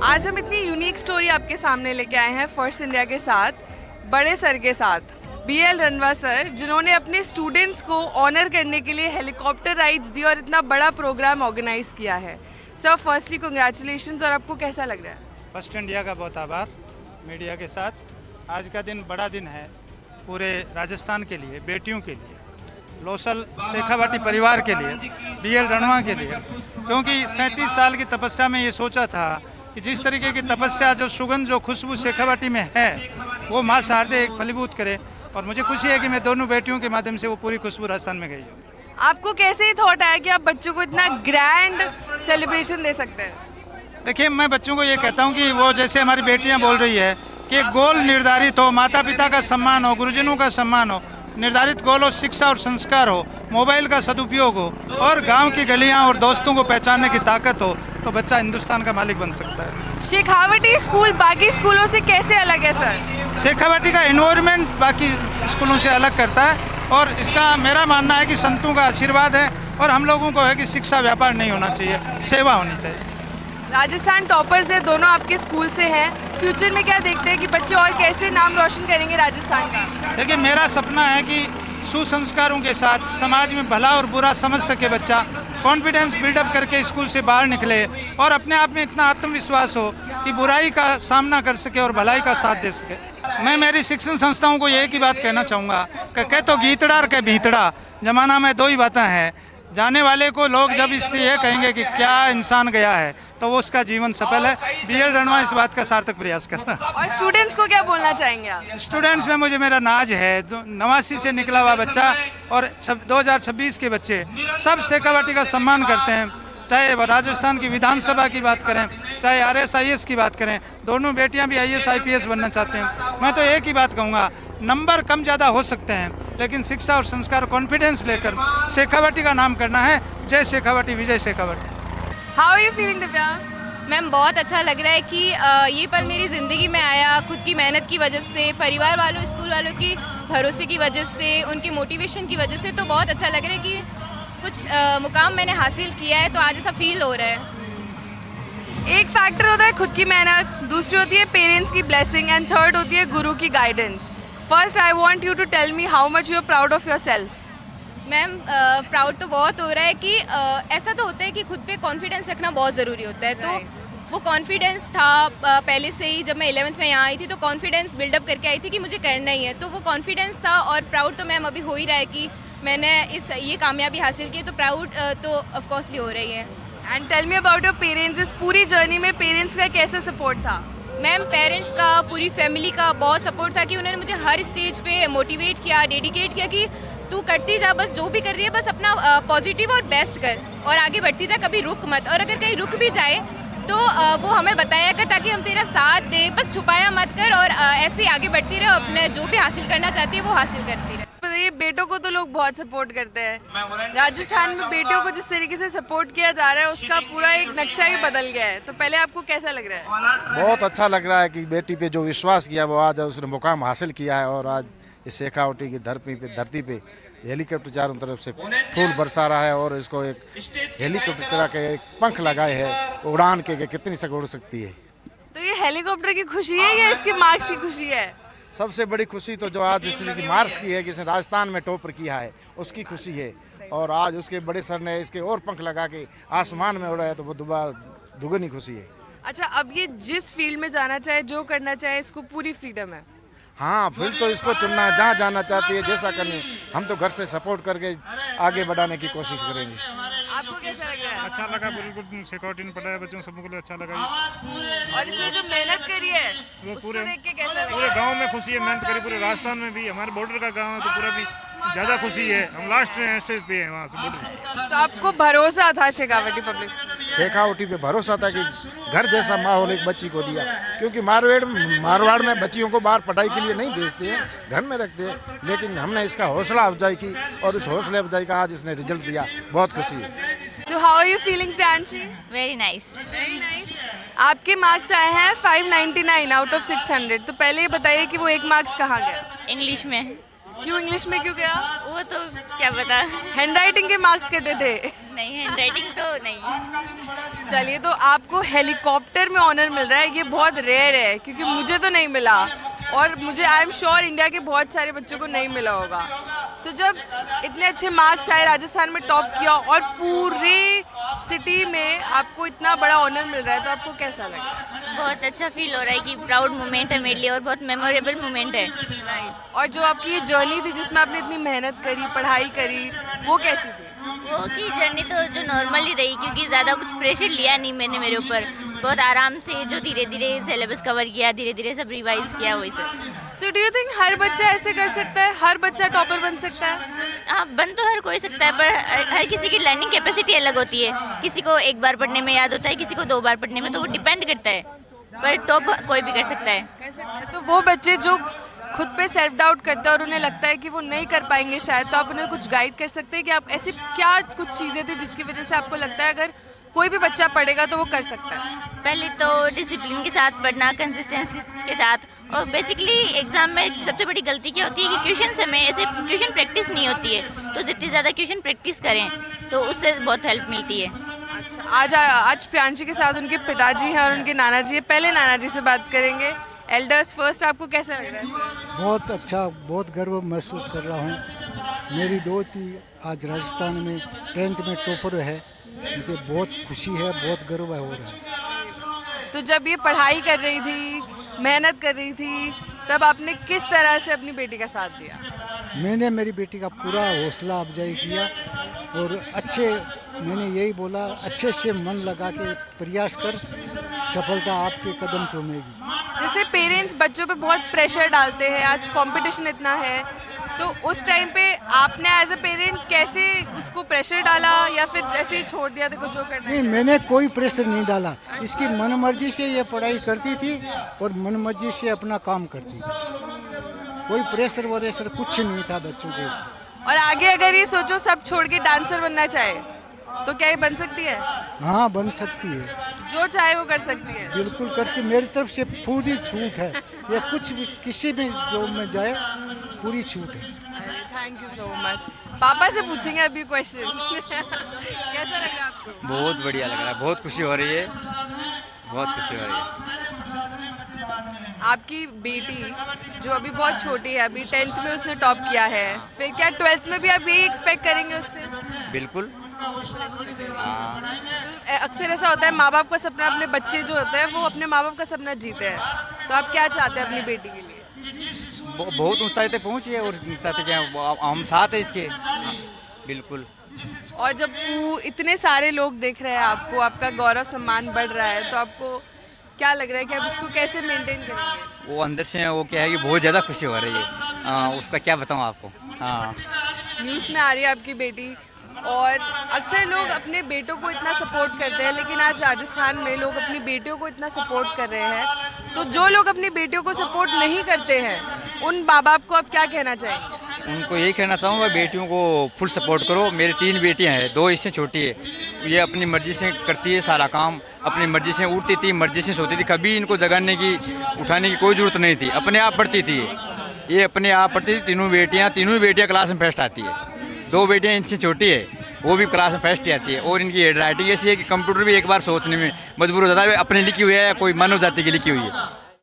आज हम इतनी यूनिक स्टोरी आपके सामने लेके आए हैं फर्स्ट इंडिया के साथ, बड़े सर के साथ, BL रणवा सर, जिन्होंने अपने स्टूडेंट्स को ऑनर करने के लिए हेलीकॉप्टर राइड्स दी और इतना बड़ा प्रोग्राम ऑर्गेनाइज किया है। Sir firstly congratulations. और आपको कैसा लग रहा है? फर्स्ट इंडिया का बहुत आभार मीडिया के साथ। आज का दिन बड़ा दिन है पूरे राजस्थान के लिए, बेटियों के लिए, लोसल शेखावाटी परिवार के लिए, BL रणवा के लिए, क्योंकि 37 साल की तपस्या में ये सोचा था कि जिस तरीके की तपस्या, जो सुगंध, जो खुशबू शेखावाटी में है, वो माँ शारदे एक फलीभूत करे। और मुझे खुशी है कि मैं दोनों बेटियों के माध्यम से वो पूरी खुशबू राजस्थान में गई हूँ। आपको कैसे ही थॉट आया कि आप बच्चों को इतना ग्रैंड सेलिब्रेशन दे सकते हैं? देखिए, मैं बच्चों को ये कहता हूँ कि वो जैसे हमारी बेटियाँ बोल रही है कि गोल निर्धारित हो, माता पिता का सम्मान हो, गुरुजनों का सम्मान हो, निर्धारित गोल हो, शिक्षा और संस्कार हो, मोबाइल का सदुपयोग हो और गांव की गलियां और दोस्तों को पहचानने की ताकत हो, तो बच्चा हिंदुस्तान का मालिक बन सकता है। शेखावाटी स्कूल बाकी स्कूलों से कैसे अलग है सर? शेखावाटी का एनवायरनमेंट बाकी स्कूलों से अलग करता है और इसका मेरा मानना है कि संतों का आशीर्वाद है और हम लोगों को है कि शिक्षा व्यापार नहीं होना चाहिए, सेवा होनी चाहिए। राजस्थान टॉपर्स है, दोनों आपके स्कूल से हैं। फ्यूचर में क्या देखते हैं कि बच्चे और कैसे नाम रोशन करेंगे राजस्थान का? देखिए, मेरा सपना है कि सुसंस्कारों के साथ समाज में भला और बुरा समझ सके बच्चा, कॉन्फिडेंस बिल्डअप करके स्कूल से बाहर निकले और अपने आप में इतना आत्मविश्वास हो कि बुराई का सामना कर सके और भलाई का साथ दे सके। मैं मेरी शिक्षण संस्थाओं को एक ही बात कहना चाहूँगा कि कह तो गीतड़ा और कह भीतड़ा, जमाना में दो ही बातें हैं। जाने वाले को लोग जब इसलिए कहेंगे कि क्या इंसान गया है, तो वो उसका जीवन सफल है। BL रणवा इस बात का सार्थक प्रयास कर रहा है। और स्टूडेंट्स को क्या बोलना चाहेंगे आप? स्टूडेंट्स में मुझे मेरा नाज है, 89 से निकला हुआ बच्चा और 2026 के बच्चे सब शेखावाटी का सम्मान करते हैं। चाहे वो राजस्थान की विधानसभा की बात करें, चाहे RSIS की बात करें, दोनों बेटियां भी IAS IPS बनना चाहते हैं। मैं तो एक ही बात कहूँगा, नंबर कम ज़्यादा हो सकते हैं, लेकिन शिक्षा और संस्कार, कॉन्फिडेंस लेकर शेखावाटी का नाम करना है। जय शेखावाटी, विजय Shekhawati. How are you feeling Divya? Ma'am बहुत अच्छा लग रहा है कि ये पल मेरी ज़िंदगी में आया खुद की मेहनत की वजह से, परिवार वालों, स्कूल वालों की भरोसे की वजह से, उनकी मोटिवेशन की वजह से। तो बहुत अच्छा लग रहा है कि कुछ मुकाम मैंने हासिल किया है, तो आज ऐसा फील हो रहा है। एक फैक्टर होता है खुद की मेहनत, दूसरी होती है पेरेंट्स की ब्लेसिंग एंड थर्ड होती है गुरु की guidance. First I want you to tell me how much you are proud of yourself. Ma'am proud तो बहुत हो रहा है कि ऐसा तो होता है कि खुद पे कॉन्फिडेंस रखना बहुत ज़रूरी होता है। तो वो कॉन्फिडेंस था पहले से ही। जब मैं 11th में यहाँ आई थी तो कॉन्फिडेंस बिल्डअप करके आई थी कि मुझे करना ही है, तो वो कॉन्फिडेंस था। और प्राउड तो मैम अभी हो ही रहा है कि मैंने ये कामयाबी हासिल की, तो प्राउड तो ऑफकोर्सली हो रही है। And tell me about your parents. इस पूरी जर्नी में पेरेंट्स का कैसा सपोर्ट था? मैम पेरेंट्स का, पूरी फैमिली का बहुत सपोर्ट था कि उन्होंने मुझे हर स्टेज पे मोटिवेट किया, डेडिकेट किया कि तू करती जा, बस जो भी कर रही है बस अपना पॉजिटिव और बेस्ट कर और आगे बढ़ती जा, कभी रुक मत। और अगर कहीं रुक भी जाए तो वो हमें बताया कर ताकि हम तेरा साथ दे, बस छुपाया मत कर और ऐसे ही आगे बढ़ती रहे, अपने जो भी हासिल करना चाहती है वो हासिल करती रहे। बताइए, बेटों को तो लोग बहुत सपोर्ट करते हैं। राजस्थान में बेटियों को जिस तरीके से सपोर्ट किया जा रहा है उसका पूरा एक नक्शा ही बदल गया है, तो पहले आपको कैसा लग रहा है? बहुत अच्छा लग रहा है कि बेटी पे जो विश्वास किया वो आज उसने मुकाम हासिल किया है और आज इस शेखावाटी की धरती पे हेलीकॉप्टर चारों तरफ से फूल बरसा रहा है और इसको एक हेलीकॉप्टर चला के एक पंख लगाए है उड़ान के कितनी सक उड़ सकती है। तो ये हेलीकॉप्टर की खुशी है या इसके मार्क्स की खुशी है? सबसे बड़ी खुशी तो जो आज इसने मार्क्स की है कि इसने राजस्थान में टॉपर किया है, उसकी खुशी है। और आज उसके बड़े सर ने इसके और पंख लगा के आसमान में उड़ा है, तो वो दुगनी खुशी है। अच्छा, अब ये जिस फील्ड में जाना चाहे, जो करना चाहे, इसको पूरी फ्रीडम है? हाँ, फील्ड तो इसको चुनना है, जहाँ जाना चाहती है, जैसा करने। हम तो घर से सपोर्ट करके आगे बढ़ाने की कोशिश करेंगे। आपको कैसा लग रहा है? अच्छा लगा, बिल्कुल शेखावाटी ने पढ़ाया बच्चों सबको लिए अच्छा लगा। और इसमें जो मेहनत करी है वो उसको पूरे देख के कैसा लग रहा पूरे है? गांव में खुशी है, मेहनत करी पूरे राजस्थान में भी, हमारे बॉर्डर का गांव है तो पूरा भी ज़्यादा खुशी है। हम लास्ट स्टेज पे हैं वहाँ से बॉर्डर। तो आपको भरोसा था शेखावाटी पब्लिक? शेखावाटी पे भरोसा था कि घर जैसा माहौल एक बच्ची को दिया, क्योंकि मारवाड़ में बच्चियों को बाहर पढ़ाई के लिए नहीं भेजते हैं, घर में रखते हैं। लेकिन हमने इसका हौसला अफजाई की और उस हौसला अफजाई का आज इसने रिजल्ट दिया, बहुत खुशी है। So how are you feeling, Priyanshi? Very nice. Very nice. आपके मार्क्स आए हैं 599 आउट ऑफ 600। तो पहले ये बताइए कि वो एक मार्क्स कहाँ गया? इंग्लिश में। क्यों इंग्लिश में क्यों गया? वो तो क्या पता। हैंडराइटिंग के मार्क्स कटे थे। नहीं, हैंडराइटिंग तो नहीं। चलिए, तो आपको हेलीकॉप्टर में ऑनर मिल रहा है, ये बहुत रेयर है क्योंकि मुझे तो नहीं मिला और मुझे आई एम श्योर इंडिया के बहुत सारे बच्चों को नहीं मिला होगा। सो जब इतने अच्छे मार्क्स आए, राजस्थान में टॉप किया और पूरे सिटी में आपको इतना बड़ा ऑनर मिल रहा है, तो आपको कैसा लगा? बहुत अच्छा फील हो रहा है कि प्राउड मोमेंट है मेरे लिए और बहुत मेमोरेबल मोमेंट है। राइट। और जो आपकी ये जर्नी थी जिसमें आपने इतनी मेहनत करी, पढ़ाई करी, वो कैसी थी? वो की जर्नी तो जो नॉर्मल ही रही, क्योंकि ज़्यादा कुछ प्रेशर लिया नहीं मैंने मेरे ऊपर। बहुत आराम से जो धीरे धीरे सिलेबस कवर किया, धीरे धीरे सब रिवाइज किया, वही सब। सो डू यू थिंक हर बच्चा ऐसे कर सकता है? हर बच्चा टॉपर बन सकता है? हाँ, बन तो हर कोई सकता है, पर हर किसी की लर्निंग कैपेसिटी अलग होती है। किसी को एक बार पढ़ने में याद होता है, किसी को 2 बार पढ़ने में, तो वो डिपेंड करता है। पर टॉप कोई भी कर सकता है। कर सकता है। तो वो बच्चे जो खुद पे सेल्फ डाउट करते हैं और उन्हें लगता है कि वो नहीं कर पाएंगे शायद, तो आप उन्हें कुछ गाइड कर सकते हैं कि आप ऐसी क्या कुछ चीज़ें थी जिसकी वजह से आपको लगता है अगर कोई भी बच्चा पढ़ेगा तो वो कर सकता है? पहले तो डिसिप्लिन के साथ पढ़ना, कंसिस्टेंसी के साथ। और बेसिकली एग्जाम में सबसे बड़ी गलती क्या होती है कि क्वेश्चन में ऐसे क्वेश्चन प्रैक्टिस नहीं होती है। तो जितनी ज़्यादा क्वेश्चन प्रैक्टिस करें तो उससे बहुत हेल्प मिलती है। अच्छा, आज प्रियांशी के साथ उनके पिताजी हैं और उनके नाना जी हैं। पहले नाना जी से बात करेंगे। एल्डर्स फर्स्ट, आपको कैसा लग रहा है? बहुत अच्छा, बहुत गर्व महसूस कर रहा हूँ। मेरी दोती आज राजस्थान में 10th में टॉपर है, मुझे बहुत खुशी है, बहुत गर्व हो रहा है। तो जब ये पढ़ाई कर रही थी, मेहनत कर रही थी, तब आपने किस तरह से अपनी बेटी का साथ दिया? मैंने मेरी बेटी का पूरा हौसला अफजाई किया और मैंने यही बोला, अच्छे से मन लगा के प्रयास कर, सफलता आपके कदम चूमेगी। जैसे पेरेंट्स बच्चों पे बहुत प्रेशर डालते हैं, आज कंपटीशन इतना है, तो उस टाइम पे आपने एज अ पेरेंट कैसे उसको प्रेशर डाला या फिर ऐसे ही छोड़ दिया था कुछ जो करना नहीं, मैंने कोई प्रेशर नहीं डाला। इसकी मन मर्जी से ये पढ़ाई करती थी और मन मर्जी से अपना काम करती थी। कोई प्रेशर वरेशर कुछ नहीं था बच्चों के ऊपर। और आगे अगर ये सोचो सब छोड़ के डांसर बनना चाहे तो क्या ये बन सकती है? हाँ, बन सकती है, जो चाहे वो कर सकती है। बिल्कुल कर सकती। मेरी तरफ से पूरी छूट है, या कुछ भी किसी भी जॉब में जाए पूरी छूट है। Thank you so much. पापा से पूछेंगे अभी क्वेश्चन। कैसा लग रहा है आपको? बहुत बढ़िया लग रहा है, बहुत खुशी हो रही है, बहुत खुशी हो रही है। आपकी बेटी जो अभी बहुत छोटी है, अभी 10th में उसने टॉप किया है, फिर क्या 12th में भी आप यही एक्सपेक्ट करेंगे उससे? बिल्कुल। हाँ, तो अक्सर ऐसा होता है, माँ बाप का सपना, अपने बच्चे जो होते हैं वो अपने माँ बाप का सपना जीते हैं, तो आप क्या चाहते हैं अपनी बेटी के लिए? बहुत ऊंचाई तक पहुंची है और चाहते क्या, हम साथ हैं इसके। हाँ, बिल्कुल। और जब इतने सारे लोग देख रहे हैं आपको, आपका गौरव सम्मान बढ़ रहा है, तो आपको क्या लग रहा है कि आप इसको कैसे मेंटेन करेंगे? वो अंदर से वो क्या है कि बहुत ज़्यादा खुशी हो रही है, उसका क्या बताऊँ आपको। हाँ, न्यूज़ में आ रही है आपकी बेटी, और अक्सर लोग अपने बेटों को इतना सपोर्ट करते हैं, लेकिन आज राजस्थान में लोग अपनी बेटियों को इतना सपोर्ट कर रहे हैं। तो जो लोग अपनी बेटियों को सपोर्ट नहीं करते हैं, उन माँ बाप को आप क्या कहना चाहेंगे? उनको यही कहना चाहूँगा, बेटियों को फुल सपोर्ट करो। मेरी 3 बेटियां हैं, 2 इससे छोटी है। ये अपनी मर्जी से करती है सारा काम, अपनी मर्जी से उठती थी, मर्जी से सोती थी, कभी इनको जगाने की, उठाने की कोई ज़रूरत नहीं थी, अपने आप पढ़ती थी। ये अपने आप पढ़ती थी। तीनों बेटियां क्लास में फर्स्ट आती है। 2 बेटियां इनसे छोटी है, वो भी क्लास में फर्स्ट आती है। और इनकी हैंड राइटिंग ऐसी है कि कंप्यूटर भी एक बार सोचने में मजबूर हो जाता है, अपने लिखी हुई है या कोई मानव जाति की लिखी हुई है।